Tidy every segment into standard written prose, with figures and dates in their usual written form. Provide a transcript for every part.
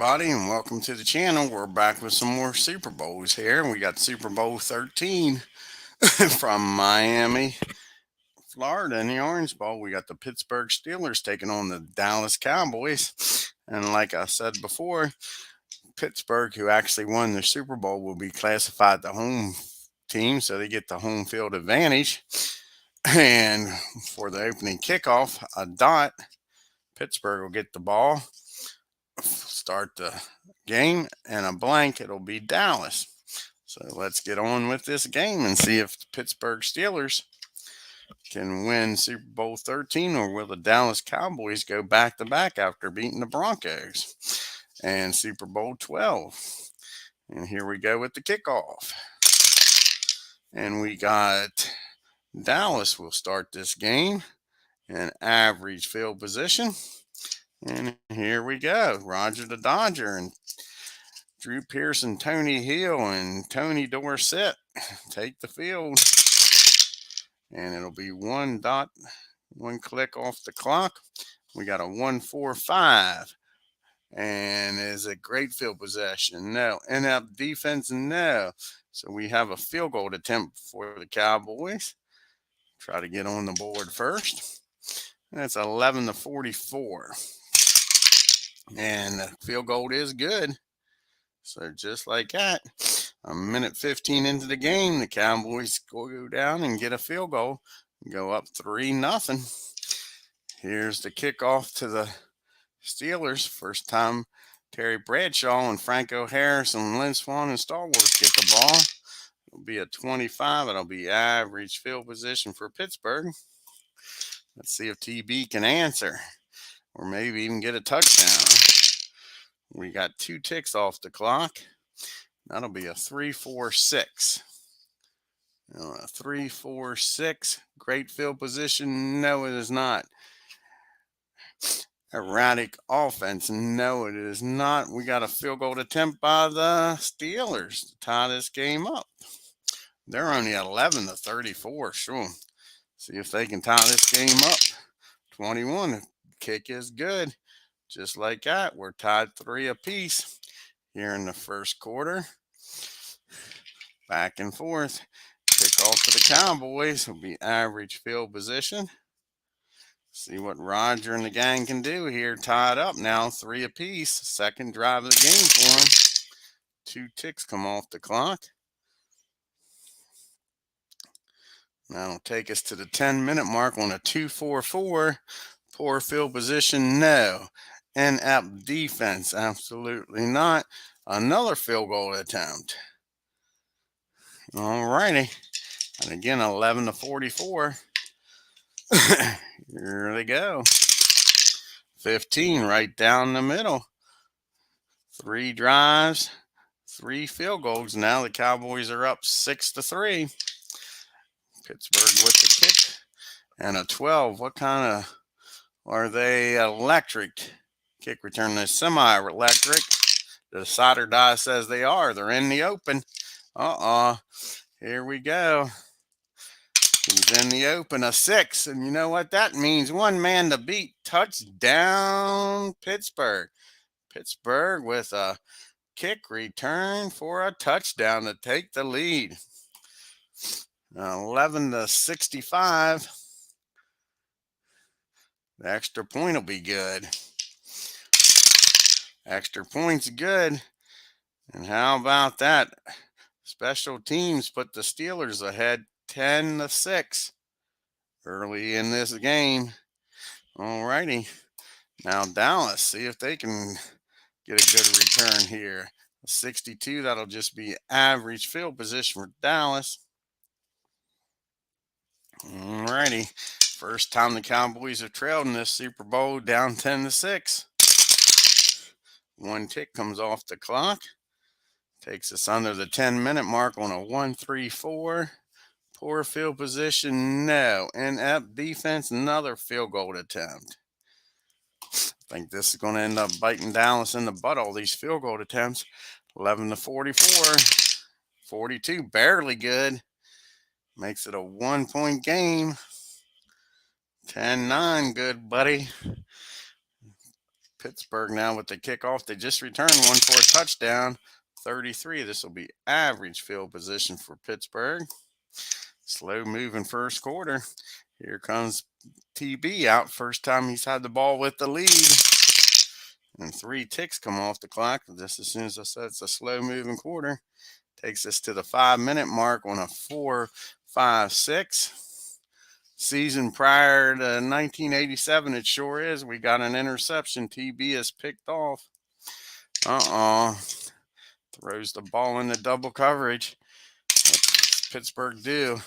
everybody, and welcome to the channel. We're back with some more Super Bowls here. We got Super Bowl 13 from Miami, Florida in the Orange Bowl. We got the Pittsburgh Steelers taking on the Dallas Cowboys. And like I said before, Pittsburgh, who actually won the Super Bowl, will be classified the home team, so they get the home field advantage. And for the opening kickoff, a dot, Pittsburgh will get the ball, start the game, and a blank, it'll be Dallas. So let's get on with this game and see if the Pittsburgh Steelers can win Super Bowl 13, or will the Dallas Cowboys go back to back after beating the Broncos and Super Bowl 12. And here we go with the kickoff. And we got Dallas will start this game in average field position. And here we go. Roger the Dodger and Drew Pearson, Tony Hill, and Tony Dorsett take the field. And it'll be one click off the clock. We got a 1-4-5. And is it great field possession? No. In-up defense? No. So we have a field goal attempt for the Cowboys. Try to get on the board first. That's 11-44. And the field goal is good. So just like that, a minute 15 into the game, the Cowboys go down and get a field goal, go up 3-0. Here's the kickoff to the Steelers. First time Terry Bradshaw and Franco Harris and Lynn Swann and Stallworth get the ball. It'll be a 25. It'll be average field position for Pittsburgh. Let's see if TB can answer, or maybe even get a touchdown. We got 2 ticks off the clock. That'll be a 3-4-6. A 3-4-6. Great field position. No, it is not. Erratic offense. No, it is not. We got a field goal attempt by the Steelers to tie this game up. They're only at 11-34. Sure. See if they can tie this game up. 21. The kick is good. Just like that, we're tied 3 apiece here in the first quarter. Back and forth. Kick off to the Cowboys will be average field position. See what Roger and the gang can do here. Tied up now, 3 apiece. Second drive of the game for them. 2 ticks come off the clock. That'll take us to the 10-minute mark on a 2-4-4. Poor field position, no. In-app defense, absolutely not. Another field goal attempt. All righty. And again, 11-44. Here they go. 15 right down the middle. 3 drives, 3 field goals. Now the Cowboys are up 6-3. Pittsburgh with the kick. And a 12. What kind of are they? Electric kick return. They're semi-electric. The solder die says they are. They're in the open. Here we go. He's in the open, a 6. And you know what that means? 1 man to beat. Touchdown, Pittsburgh. Pittsburgh with a kick return for a touchdown to take the lead. 11-65. The extra point will be good. Extra point's good. And how about that? Special teams put the Steelers ahead 10-6 early in this game. All righty. Now Dallas, see if they can get a good return here. 62, that'll just be average field position for Dallas. All righty. First time the Cowboys have trailed in this Super Bowl, down 10-6. 1 tick comes off the clock. Takes us under the 10-minute mark on a 1-3-4. Poor field position, no. In-app defense, another field goal attempt. I think this is going to end up biting Dallas in the butt, all these field goal attempts. 11-44. 42, barely good. Makes it a 1-point game. 10-9, good buddy. Pittsburgh now with the kickoff. They just returned one for a touchdown. 33. This will be average field position for Pittsburgh. Slow moving first quarter. Here comes TB out. First time he's had the ball with the lead. And 3 ticks come off the clock. Just as soon as I said it's a slow moving quarter. Takes us to the 5-minute mark on a 4-5-6. Season prior to 1987, it sure is. We got an interception. TB is picked off. Throws the ball into double coverage. What's Pittsburgh do?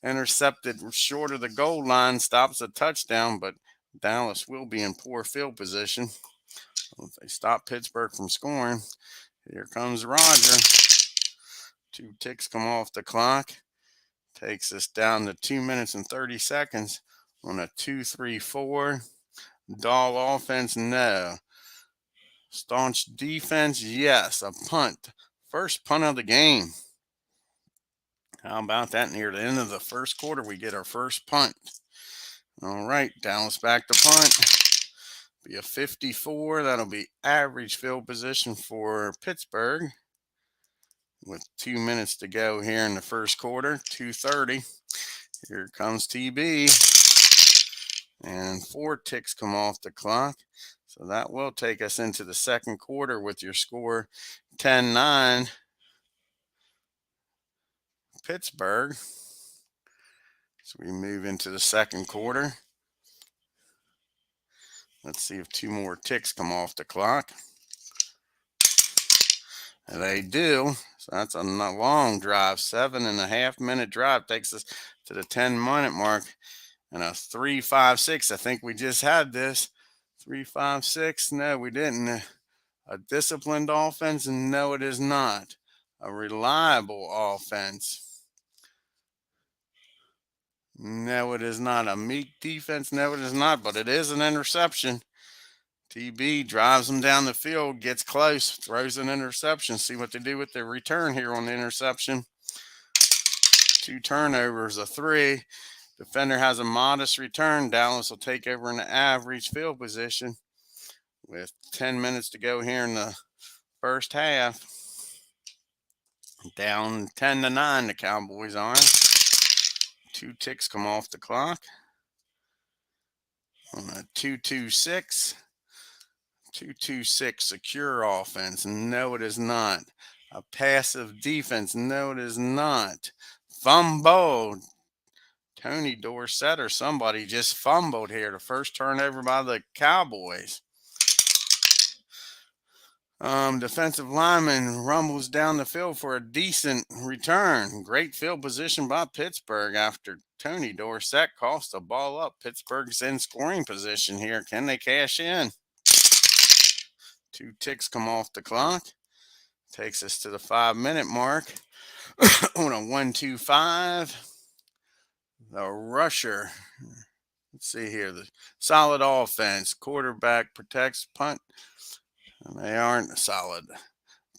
Intercepted short of the goal line, stops a touchdown, but Dallas will be in poor field position. If they stop Pittsburgh from scoring, here comes Roger. 2 ticks come off the clock. Takes us down to 2 minutes and 30 seconds on a 2-3-4. Doll offense, no. Staunch defense, yes. A punt. First punt of the game. How about that? Near the end of the first quarter, we get our first punt. All right, Dallas back to punt. Be a 54. That'll be average field position for Pittsburgh. With 2 minutes to go here in the first quarter, 2:30. Here comes TB. And 4 ticks come off the clock. So that will take us into the second quarter with your score 10-9. Pittsburgh. So we move into the second quarter. Let's see if 2 more ticks come off the clock. And they do. So that's a long drive. 7.5-minute drive takes us to the 10-minute mark. And a 3-5-6. I think we just had this. 3-5-6. No, we didn't. A disciplined offense? No, it is not. A reliable offense? No, it is not. A meek defense? No, it is not. But it is an interception. TB drives them down the field, gets close, throws an interception. See what they do with the return here on the interception. 2 turnovers, a 3. Defender has a modest return. Dallas will take over in the average field position with 10 minutes to go here in the first half. Down 10-9, the Cowboys are. 2 ticks come off the clock. On a 2-2-6. 2-2-6, secure offense. No, it is not. A passive defense. No, it is not. Fumbled. Tony Dorsett or somebody just fumbled here. The first turnover by the Cowboys. Defensive lineman rumbles down the field for a decent return. Great field position by Pittsburgh after Tony Dorsett cost the ball up. Pittsburgh's in scoring position here. Can they cash in? 2 ticks come off the clock. Takes us to the 5-minute mark on a 1-2-5. The rusher. Let's see here. The solid offense. Quarterback protects punt. And they aren't solid.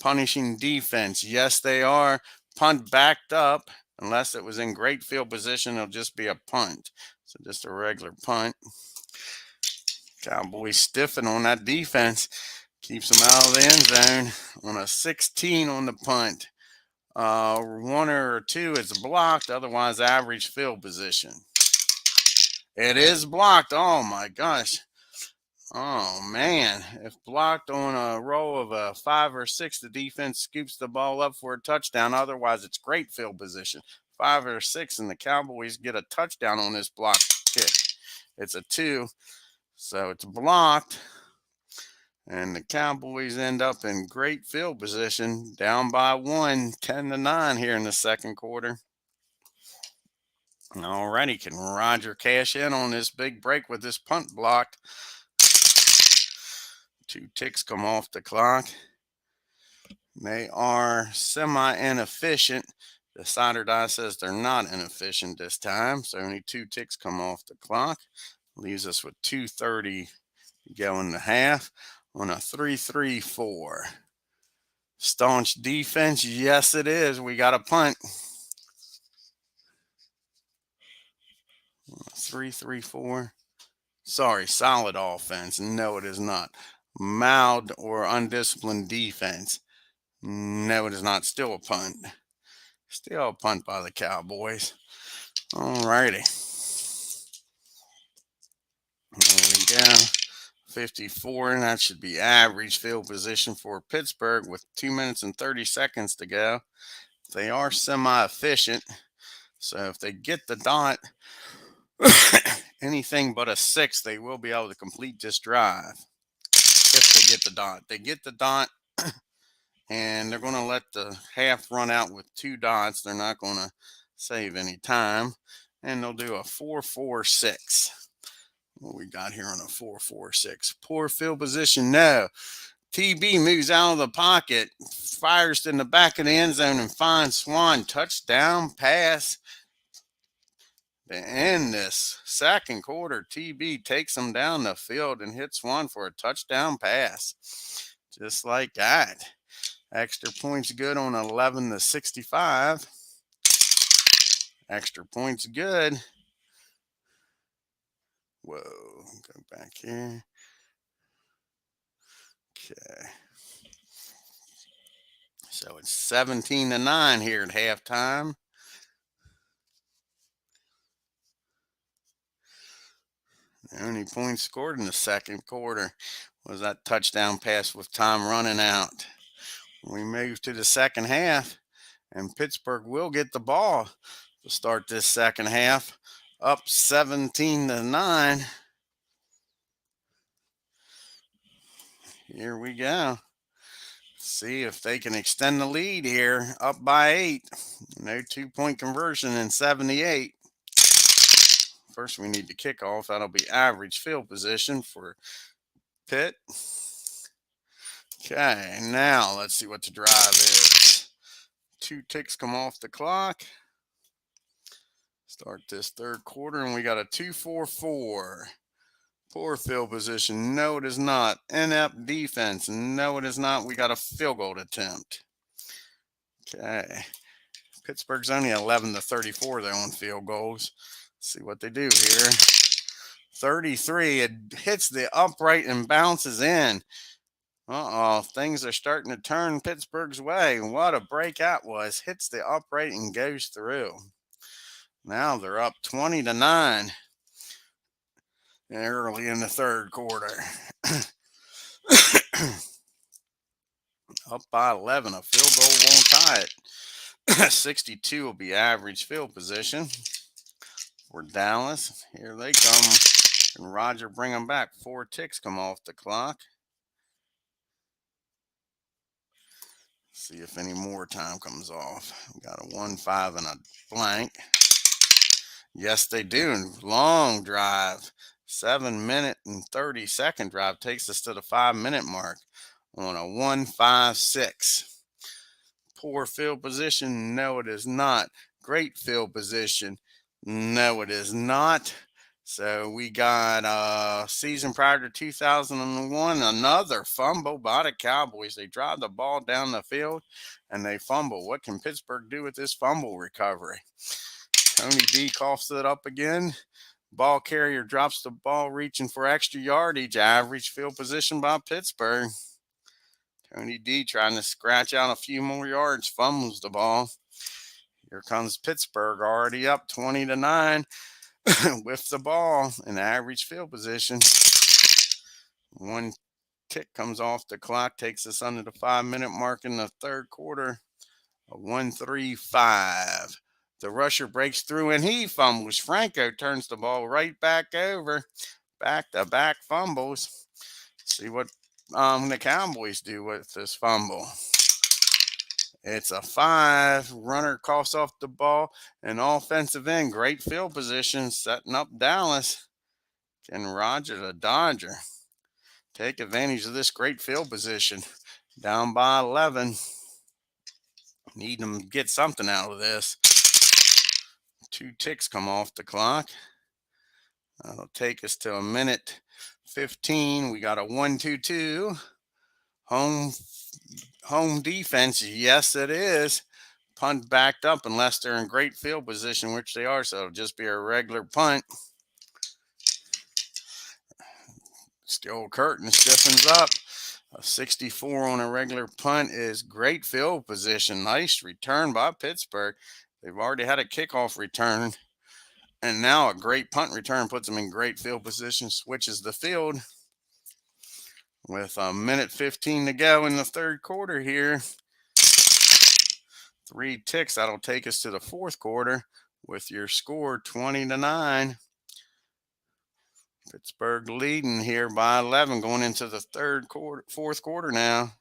Punishing defense. Yes, they are. Punt backed up. Unless it was in great field position, it'll just be a punt. So just a regular punt. Cowboys stiffen on that defense. Keeps them out of the end zone on a 16 on the punt. 1 or 2 is blocked. Otherwise, average field position. It is blocked. Oh, my gosh. Oh, man. If blocked on a row of a 5 or 6, the defense scoops the ball up for a touchdown. Otherwise, it's great field position. 5 or 6, and the Cowboys get a touchdown on this block kick. It's a 2, so it's blocked. And the Cowboys end up in great field position, down by 1, 10-9 here in the second quarter. Alrighty, can Roger cash in on this big break with this punt blocked? 2 ticks come off the clock. They are semi-inefficient. The Cider Die says they're not inefficient this time, so only 2 ticks come off the clock. Leaves us with 2:30 to go in the half. On a 3-3-4. Staunch defense. Yes, it is. We got a punt. 3-3-4. Sorry, solid offense. No, it is not. mild or undisciplined defense. No, it is not. Still a punt. Still a punt by the Cowboys. Alrighty. There we go. 54, and that should be average field position for Pittsburgh with 2 minutes and 30 seconds to go. They are semi-efficient, so if they get the dot, anything but a 6, they will be able to complete this drive. If they get the dot. They get the dot, and they're going to let the half run out with 2 dots. They're not going to save any time, and they'll do a 4-4-6. What we got here on a 4-4-6? Poor field position. No. TB moves out of the pocket, fires in the back of the end zone, and finds Swan. Touchdown pass. To end this second quarter, TB takes him down the field and hits Swan for a touchdown pass. Just like that. Extra points good on 11-65. Extra points good. Whoa, go back here. Okay. So it's 17-9 here at halftime. The only point scored in the second quarter was that touchdown pass with time running out. We move to the second half, and Pittsburgh will get the ball to start this second half, up 17-9. Here we go. See if they can extend the lead here, up by 8. No 2-point conversion in 78. First, we need to kick off. That'll be average field position for Pitt. Okay, now let's see what the drive is. 2 ticks come off the clock. Start this third quarter, and we got a 2-4-4. Poor field position. No, it is not. Inept defense. No, it is not. We got a field goal attempt. Okay. Pittsburgh's only 11-34 though on field goals. Let's see what they do here. 33. It hits the upright and bounces in. Things are starting to turn Pittsburgh's way. What a break that was. Hits the upright and goes through. Now they're up 20-9 early in the third quarter. Up by 11. A field goal won't tie it. 62 will be average field position for Dallas. Here they come. And Roger bring them back. 4 ticks come off the clock. See if any more time comes off. We got a 1-5 and a blank. Yes, they do. Long drive. 7-minute and 30-second drive takes us to the 5-minute mark on a 1-5-6. Poor field position. No, it is not. Great field position. No, it is not. So we got season prior to 2001, another fumble by the Cowboys. They drive the ball down the field and they fumble. What can Pittsburgh do with this fumble recovery? Tony D coughs it up again. Ball carrier drops the ball, reaching for extra yardage. Average field position by Pittsburgh. Tony D trying to scratch out a few more yards, fumbles the ball. Here comes Pittsburgh, already up 20-9 with the ball in average field position. 1 tick comes off the clock, takes us under the 5-minute mark in the third quarter. A 1-3-5. The rusher breaks through and he fumbles. Franco turns the ball right back over. Back-to-back fumbles. See what the Cowboys do with this fumble. It's a 5. Runner coughs off the ball. An offensive end. Great field position. Setting up Dallas. Can Roger the Dodger take advantage of this great field position? Down by 11. Need them to get something out of this. 2 ticks come off the clock. That'll take us to 1:15. We got a 1-2-2. Home defense. Yes, it is. Punt backed up unless they're in great field position, which they are. So it'll just be a regular punt. Steel curtain stiffens up. A 64 on a regular punt is great field position. Nice return by Pittsburgh. They've already had a kickoff return, and now a great punt return puts them in great field position, switches the field. With a minute 15 to go in the third quarter here. 3 ticks. That'll take us to the fourth quarter with your score 20-9. Pittsburgh leading here by 11 going into the fourth quarter now.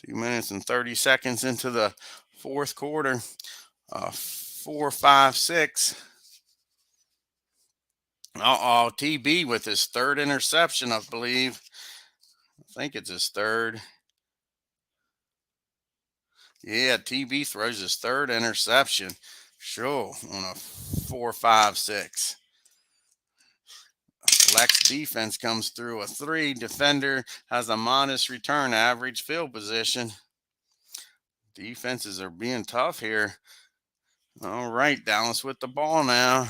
2 minutes and 30 seconds into the fourth quarter. 4-5-6. TB with his third interception, I believe. I think it's his third. Yeah, TB throws his third interception. Sure, on a 4-5-6. Flex defense comes through a 3. Defender has a modest return, average field position. Defenses are being tough here. All right, Dallas with the ball now.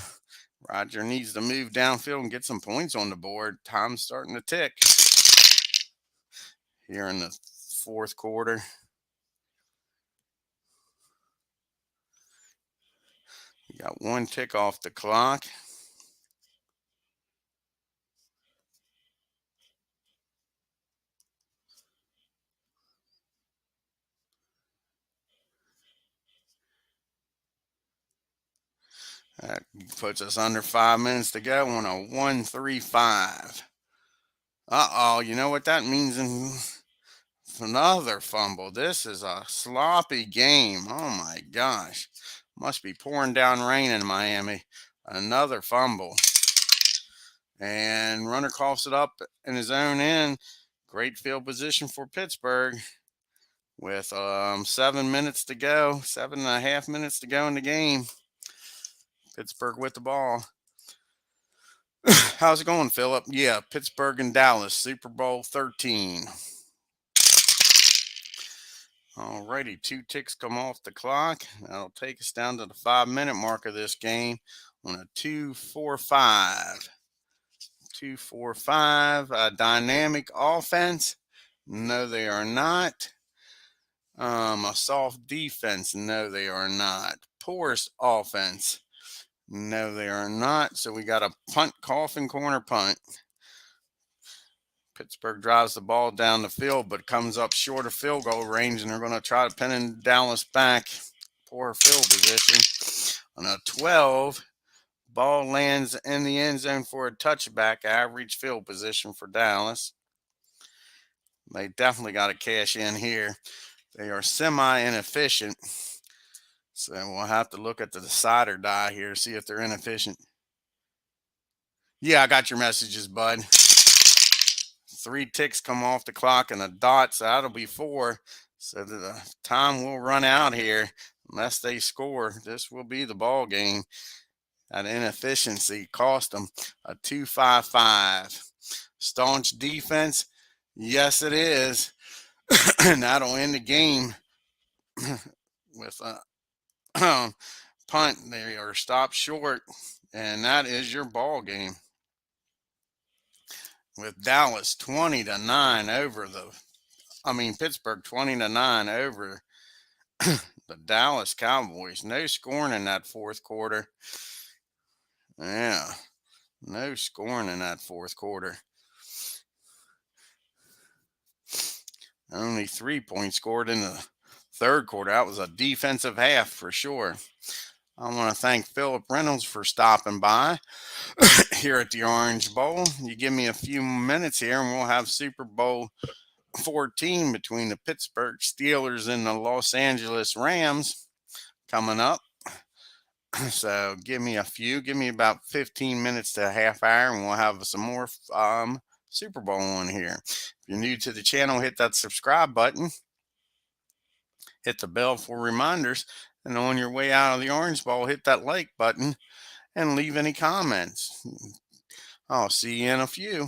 Roger needs to move downfield and get some points on the board. Time's starting to tick here in the fourth quarter. You got 1 tick off the clock. That puts us under 5 minutes to go on a 1-3-5. You know what that means? Another fumble. This is a sloppy game. Oh my gosh. Must be pouring down rain in Miami. Another fumble. And runner coughs it up in his own end. Great field position for Pittsburgh with 7 minutes to go. 7.5 minutes to go in the game. Pittsburgh with the ball. How's it going, Philip? Yeah, Pittsburgh and Dallas, Super Bowl 13. Alrighty, 2 ticks come off the clock. That'll take us down to the 5-minute mark of this game on a 2-4-5. 2-4-5. A dynamic offense? No, they are not. A soft defense? No, they are not. Porous offense? No, they are not. So we got a punt, coffin corner punt. Pittsburgh drives the ball down the field, but comes up short of field goal range, and they're going to try to pin in Dallas back. Poor field position. On a 12, ball lands in the end zone for a touchback. Average field position for Dallas. They definitely got to cash in here. They are semi-inefficient. So we'll have to look at the decide or die here, see if they're inefficient. Yeah, I got your messages, bud. 3 ticks come off the clock and a dot, so that'll be 4. So the time will run out here unless they score. This will be the ball game. That inefficiency cost them a 2-5-5. Staunch defense, yes it is. And that'll end the game with a punt. They are stopped short, and that is your ball game. With Dallas 20-9 over Pittsburgh 20-9 over the Dallas Cowboys. No scoring in that fourth quarter. Yeah, no scoring in that fourth quarter. Only 3 points scored in the third quarter. That was a defensive half for sure. I want to thank Philip Reynolds for stopping by here at the Orange Bowl. You give me a few minutes here and we'll have Super Bowl 14 between the Pittsburgh Steelers and the Los Angeles Rams coming up. So give me about 15 minutes to a half hour and we'll have some more Super Bowl on here. If you're new to the channel, hit that subscribe button. Hit the bell for reminders. And on your way out of the Orange Bowl, hit that like button and leave any comments. I'll see you in a few.